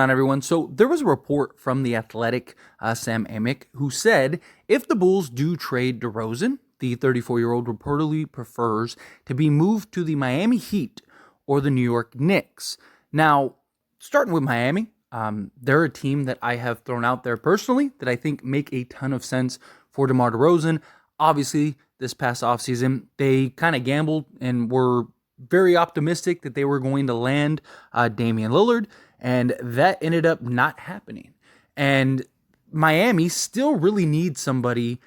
On everyone. So there was a report from the Athletic, Sam Amick, who said if the Bulls do trade DeRozan, the 34-year-old reportedly prefers to be moved to the Miami Heat or the New York Knicks. Now, starting with Miami, they're a team that I have thrown out there personally that I think make a ton of sense for DeMar DeRozan. Obviously, this past offseason, they kind of gambled and were very optimistic that they were going to land Damian Lillard, and that ended up not happening. And Miami still really needs somebody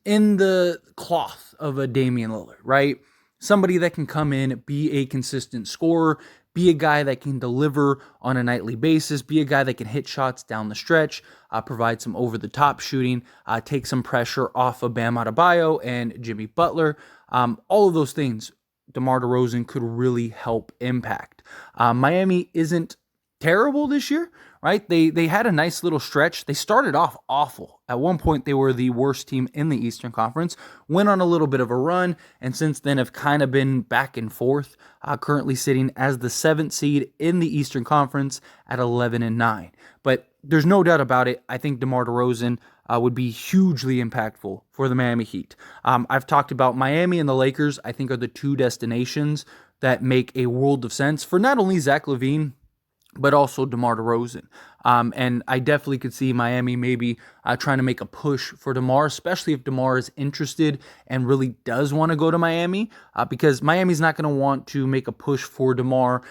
in the cloth of a Damian Lillard, right? Somebody that can come in, be a consistent scorer, be a guy that can deliver on a nightly basis, be a guy that can hit shots down the stretch, provide some over-the-top shooting, take some pressure off of Bam Adebayo and Jimmy Butler. All of those things DeMar DeRozan could really help impact. Miami isn't terrible this year, right? They had a nice little stretch. They started off awful. At one point, they were the worst team in the Eastern Conference, went on a little bit of a run, and since then have kind of been back and forth, currently sitting as the 7th seed in the Eastern Conference at 11-9. But there's no doubt about it. I think DeMar DeRozan would be hugely impactful for the Miami Heat. I've talked about Miami and the Lakers, I think, are the two destinations that make a world of sense for not only Zach LaVine, but also DeMar DeRozan. And I definitely could see Miami maybe trying to make a push for DeMar, especially if DeMar is interested and really does want to go to Miami, because Miami's not going to want to make a push for DeMar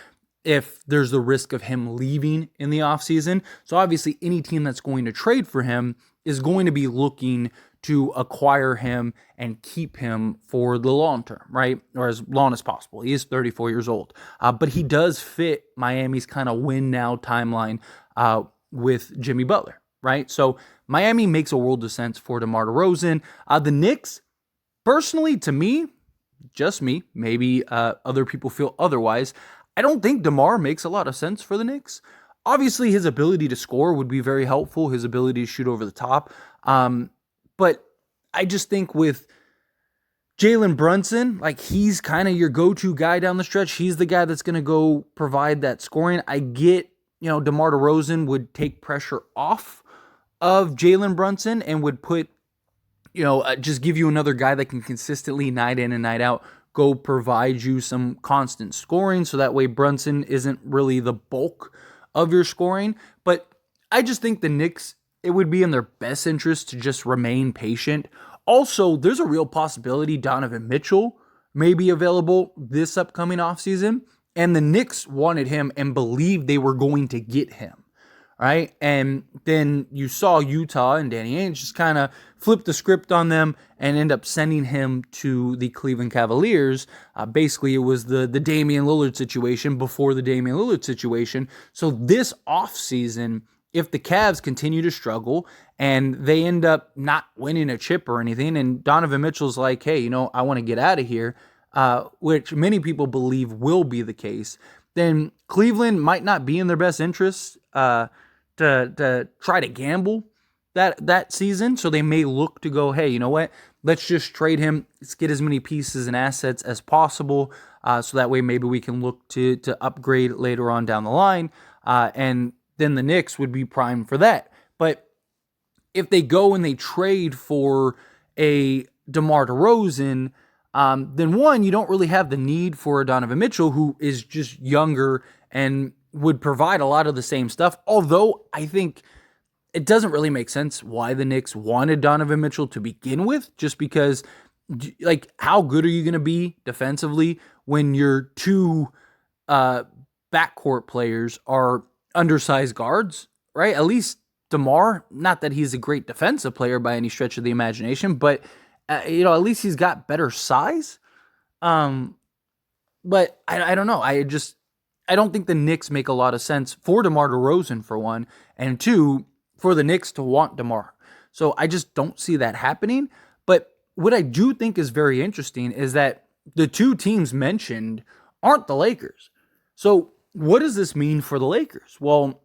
if there's the risk of him leaving in the offseason. So obviously any team that's going to trade for him is going to be looking to acquire him and keep him for the long term, right? Or as long as possible. He is 34 years old. But he does fit Miami's kind of win now timeline with Jimmy Butler, right? So Miami makes a world of sense for DeMar DeRozan. The Knicks, personally, to me, just me, maybe other people feel otherwise, I don't think DeMar makes a lot of sense for the Knicks. Obviously, his ability to score would be very helpful, his ability to shoot over the top. But I just think with Jalen Brunson, like he's kind of your go-to guy down the stretch. He's the guy that's going to go provide that scoring. I get, DeMar DeRozan would take pressure off of Jalen Brunson and would put, just give you another guy that can consistently night in and night out go provide you some constant scoring. So that way Brunson isn't really the bulk of your scoring. But I just think the Knicks, it would be in their best interest to just remain patient. Also, there's a real possibility Donovan Mitchell may be available this upcoming offseason, and the Knicks wanted him and believed they were going to get him, right? And then you saw Utah and Danny Ainge just kind of flip the script on them and end up sending him to the Cleveland Cavaliers. Basically, it was the Damian Lillard situation before the Damian Lillard situation. So this offseason, if the Cavs continue to struggle and they end up not winning a chip or anything, and Donovan Mitchell's like, hey, I want to get out of here, which many people believe will be the case, then Cleveland might not be in their best interest to try to gamble that season. So they may look to go, hey, you know what? Let's just trade him. Let's get as many pieces and assets as possible. So that way maybe we can look to upgrade later on down the line. And then the Knicks would be primed for that. But if they go and they trade for a DeMar DeRozan, then one, you don't really have the need for a Donovan Mitchell, who is just younger and would provide a lot of the same stuff. Although I think it doesn't really make sense why the Knicks wanted Donovan Mitchell to begin with, just because, like, how good are you going to be defensively when your two backcourt players are undersized guards, right? At least DeMar, not that he's a great defensive player by any stretch of the imagination, but at least he's got better size. But I don't know. I don't think the Knicks make a lot of sense for DeMar DeRozan, for one, and two, for the Knicks to want DeMar. So I just don't see that happening. But what I do think is very interesting is that the two teams mentioned aren't the Lakers. So what does this mean for the Lakers? Well,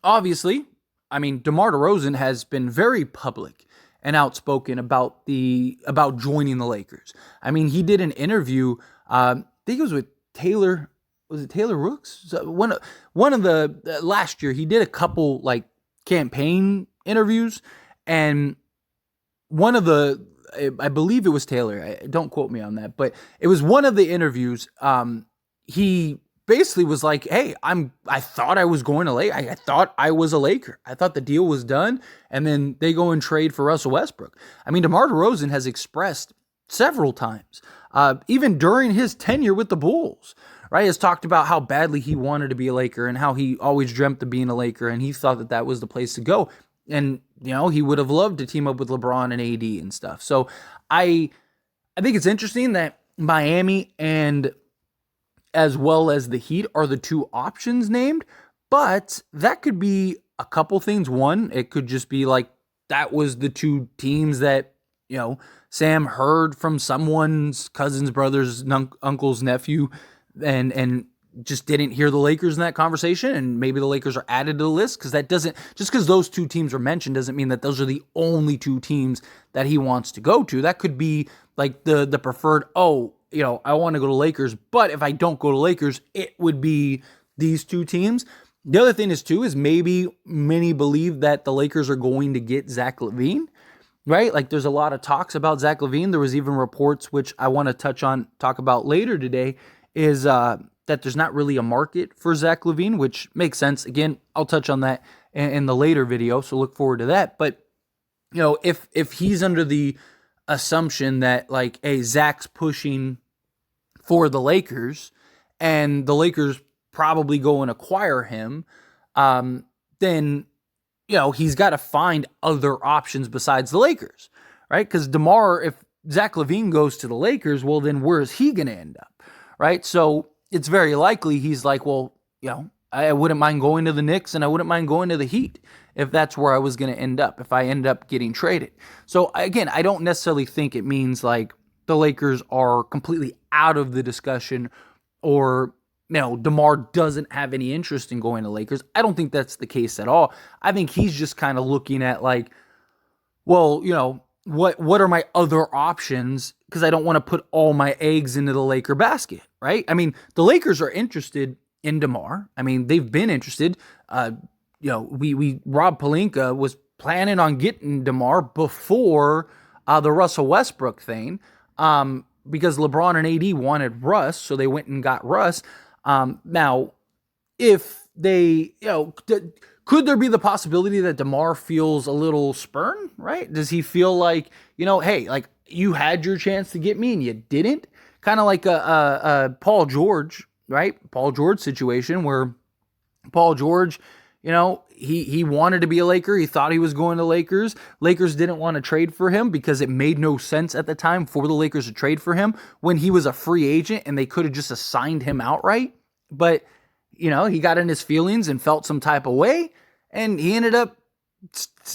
obviously, DeMar DeRozan has been very public and outspoken about joining the Lakers. He did an interview, I think it was with Taylor was it Taylor Rooks? So one of the last year he did a couple like campaign interviews, and one of the I believe it was Taylor. Don't quote me on that, but it was one of the interviews. He basically was like, "Hey, I thought I was going to Lake. I thought I was a Laker. I thought the deal was done, and then they go and trade for Russell Westbrook." I mean, DeMar DeRozan has expressed several times, even during his tenure with the Bulls, right, has talked about how badly he wanted to be a Laker and how he always dreamt of being a Laker, and he thought that that was the place to go. And, he would have loved to team up with LeBron and AD and stuff. So I think it's interesting that Miami and as well as the Heat are the two options named, but that could be a couple things. One, it could just be like that was the two teams that, Sam heard from someone's cousin's brother's uncle's nephew and just didn't hear the Lakers in that conversation, and maybe the Lakers are added to the list because that doesn't, just because those two teams are mentioned doesn't mean that those are the only two teams that he wants to go to. That could be like the preferred, I want to go to Lakers, but if I don't go to Lakers, it would be these two teams. The other thing is maybe many believe that the Lakers are going to get Zach LaVine, right? Like there's a lot of talks about Zach LaVine. There was even reports, which I want to talk about later today, is that there's not really a market for Zach LaVine, which makes sense. Again, I'll touch on that in the later video, so look forward to that. But, if he's under the assumption that, like, hey, Zach's pushing for the Lakers, and the Lakers probably go and acquire him, then, he's got to find other options besides the Lakers, right? Because DeMar, if Zach LaVine goes to the Lakers, well, then where is he going to end up, right? So it's very likely he's like, well, I wouldn't mind going to the Knicks and I wouldn't mind going to the Heat if that's where I was going to end up, if I end up getting traded. So again, I don't necessarily think it means like the Lakers are completely out of the discussion or, DeMar doesn't have any interest in going to Lakers. I don't think that's the case at all. I think he's just kind of looking at like, well, what are my other options? Because I don't want to put all my eggs into the Laker basket, right? I mean, the Lakers are interested in DeMar. I mean, they've been interested. Rob Pelinka was planning on getting DeMar before the Russell Westbrook thing, because LeBron and AD wanted Russ, so they went and got Russ. Now, if they, could there be the possibility that DeMar feels a little spurned, right? Does he feel like, hey, like you had your chance to get me and you didn't? Kind of like a Paul George, right? Paul George situation where Paul George, he wanted to be a Laker. He thought he was going to Lakers. Lakers didn't want to trade for him because it made no sense at the time for the Lakers to trade for him when he was a free agent and they could have just assigned him outright. But, he got in his feelings and felt some type of way, and he ended up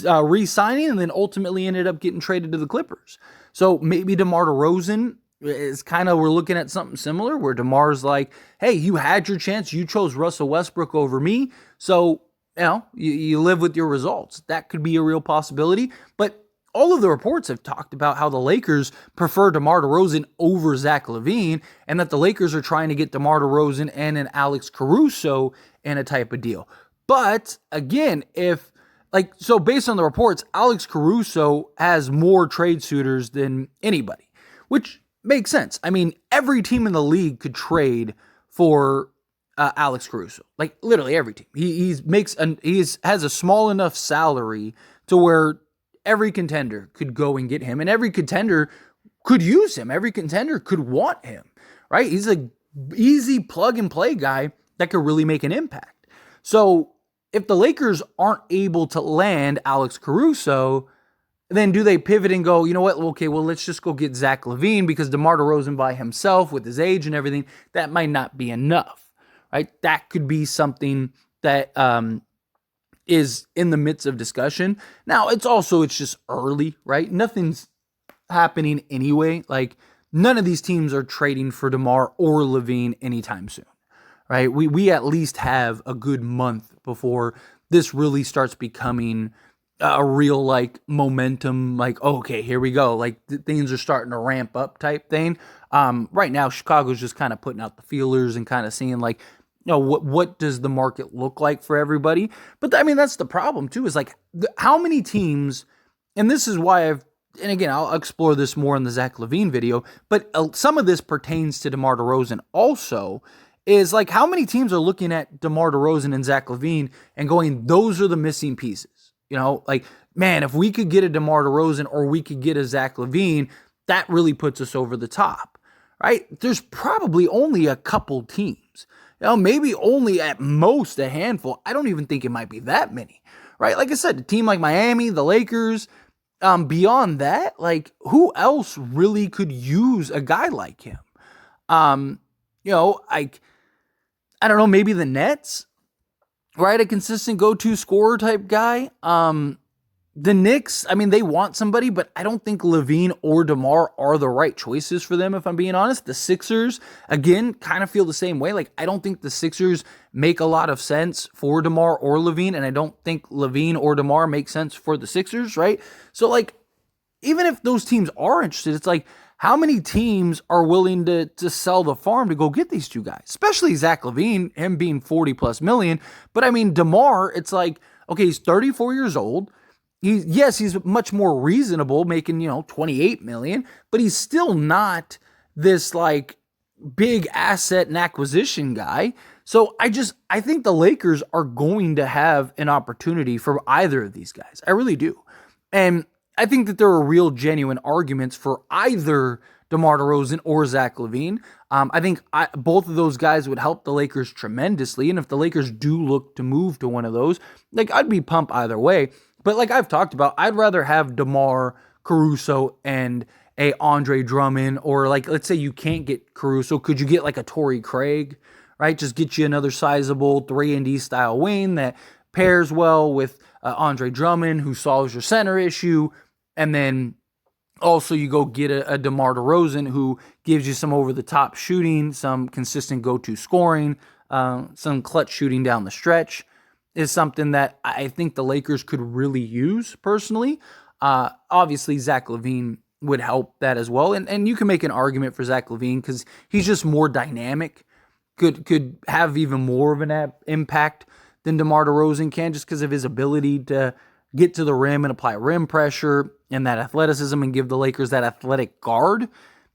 re-signing and then ultimately ended up getting traded to the Clippers. So maybe DeMar DeRozan is kind of, we're looking at something similar where DeMar's like, hey, you had your chance. You chose Russell Westbrook over me. So, you live with your results. That could be a real possibility. But all of the reports have talked about how the Lakers prefer DeMar DeRozan over Zach LaVine, and that the Lakers are trying to get DeMar DeRozan and an Alex Caruso in a type of deal. But again, so based on the reports, Alex Caruso has more trade suitors than anybody, which makes sense. I mean, every team in the league could trade for Alex Caruso, like literally every team. He has a small enough salary to where every contender could go and get him, and every contender could use him. Every contender could want him, right? He's a easy plug and play guy that could really make an impact. So if the Lakers aren't able to land Alex Caruso, then do they pivot and go, you know what? Okay, well, let's just go get Zach LaVine, because DeMar DeRozan by himself with his age and everything, that might not be enough, right? That could be something that is in the midst of discussion. Now, it's just early, right? Nothing's happening anyway. Like, none of these teams are trading for DeMar or LaVine anytime soon, right? We at least have a good month before this really starts becoming a real, like, momentum, like, okay, here we go. Like, things are starting to ramp up type thing. Right now, Chicago's just kind of putting out the feelers and kind of seeing like, what does the market look like for everybody? But I mean, that's the problem too, is like how many teams, and this is why and again, I'll explore this more in the Zach LaVine video, but some of this pertains to DeMar DeRozan also, is like how many teams are looking at DeMar DeRozan and Zach LaVine and going, those are the missing pieces. Like, man, if we could get a DeMar DeRozan or we could get a Zach LaVine, that really puts us over the top, right? There's probably only a couple teams, maybe only at most a handful. I don't even think it might be that many, right? Like I said, a team like Miami, the Lakers, beyond that, like who else really could use a guy like him? I don't know, maybe the Nets, right? A consistent go-to scorer type guy. The Knicks, I mean, they want somebody, but I don't think LaVine or DeMar are the right choices for them, if I'm being honest. The Sixers, again, kind of feel the same way. Like, I don't think the Sixers make a lot of sense for DeMar or LaVine, and I don't think LaVine or DeMar make sense for the Sixers, right? So, like, even if those teams are interested, it's like, how many teams are willing to sell the farm to go get these two guys? Especially Zach LaVine, him being 40 plus million. But I mean, DeMar, it's like, okay, he's 34 years old. He's much more reasonable, making, 28 million, but he's still not this like big asset and acquisition guy. So I think the Lakers are going to have an opportunity for either of these guys. I really do. And I think that there are real genuine arguments for either DeMar DeRozan or Zach LaVine. I think both of those guys would help the Lakers tremendously. And if the Lakers do look to move to one of those, like I'd be pumped either way. But like I've talked about, I'd rather have DeMar, Caruso, and a Andre Drummond, or like, let's say you can't get Caruso. Could you get like a Torrey Craig, right? Just get you another sizable 3-and-D style wing that pairs well with Andre Drummond, who solves your center issue. And then also you go get a DeMar DeRozan who gives you some over-the-top shooting, some consistent go-to scoring, some clutch shooting down the stretch, is something that I think the Lakers could really use personally. Obviously, Zach LaVine would help that as well. And you can make an argument for Zach LaVine because he's just more dynamic, could have even more of an impact than DeMar DeRozan can, just because of his ability to get to the rim and apply rim pressure and that athleticism and give the Lakers that athletic guard.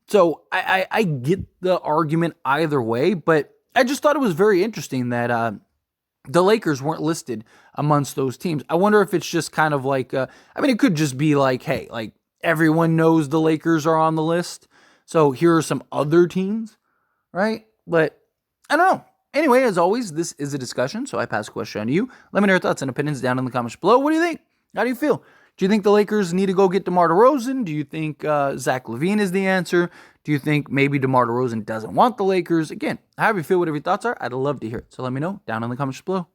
So I get the argument either way, but I just thought it was very interesting that the Lakers weren't listed amongst those teams. I wonder if it's just kind of like, it could just be like, hey, like everyone knows the Lakers are on the list, so here are some other teams, right? But I don't know. Anyway, as always, this is a discussion, so I pass the question on to you. Let me know your thoughts and opinions down in the comments below. What do you think? How do you feel? Do you think the Lakers need to go get DeMar DeRozan? Do you think Zach LaVine is the answer? Do you think maybe DeMar DeRozan doesn't want the Lakers? Again, however you feel, whatever your thoughts are, I'd love to hear it. So let me know down in the comments below.